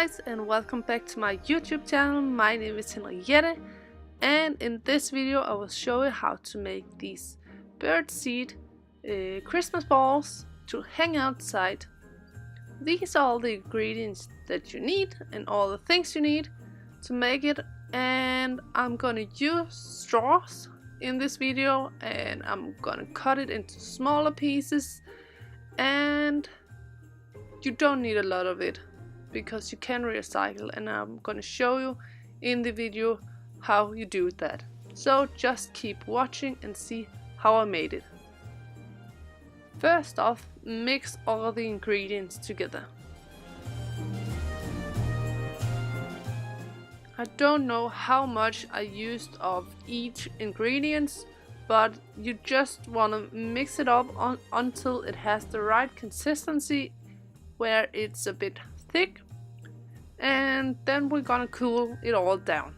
guys, and welcome back to my YouTube channel. My name is Henriette, and in this video I will show you how to make these birdseed Christmas balls to hang outside. These are all the ingredients that you need and all the things you need to make it, and I'm gonna use straws in this video, and I'm gonna cut it into smaller pieces, and you don't need a lot of it because you can recycle, and I'm gonna show you in the video how you do that. So just keep watching and see how I made it. First off, mix all the ingredients together. I don't know how much I used of each ingredients, but you just want to mix it up until it has the right consistency where it's a bit thick, and then we're gonna cool it all down.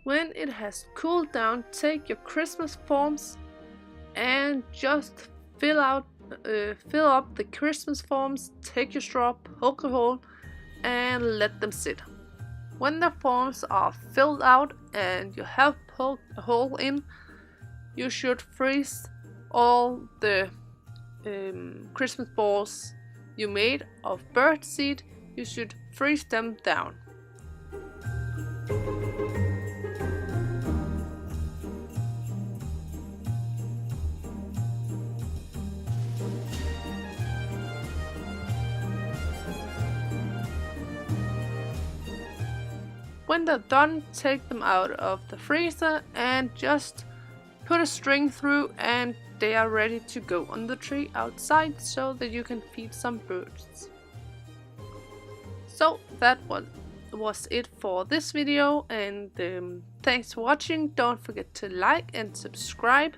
When it has cooled down, take your Christmas forms and just fill up the Christmas forms. Take your straw, poke a hole, and let them sit. When the forms are filled out and you have poked a hole in, you should freeze all the Christmas balls you made of birdseed. You should freeze them down. When they're done, take them out of the freezer and just put a string through, and they are ready to go on the tree outside so that you can feed some birds. So that was it for this video, and thanks for watching. Don't forget to like and subscribe,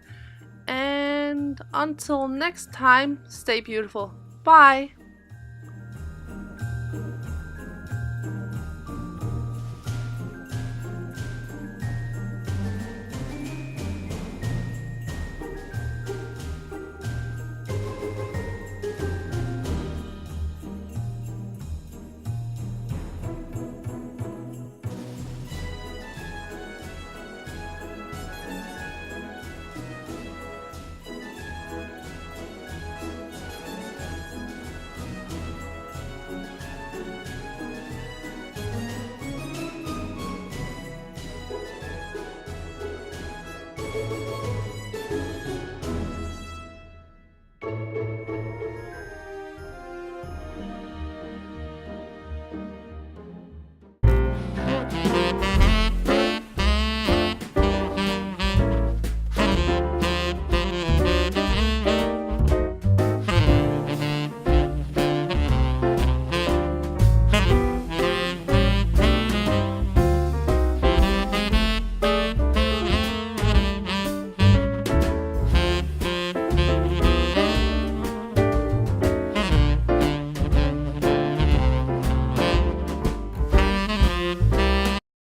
and until next time, stay beautiful. Bye!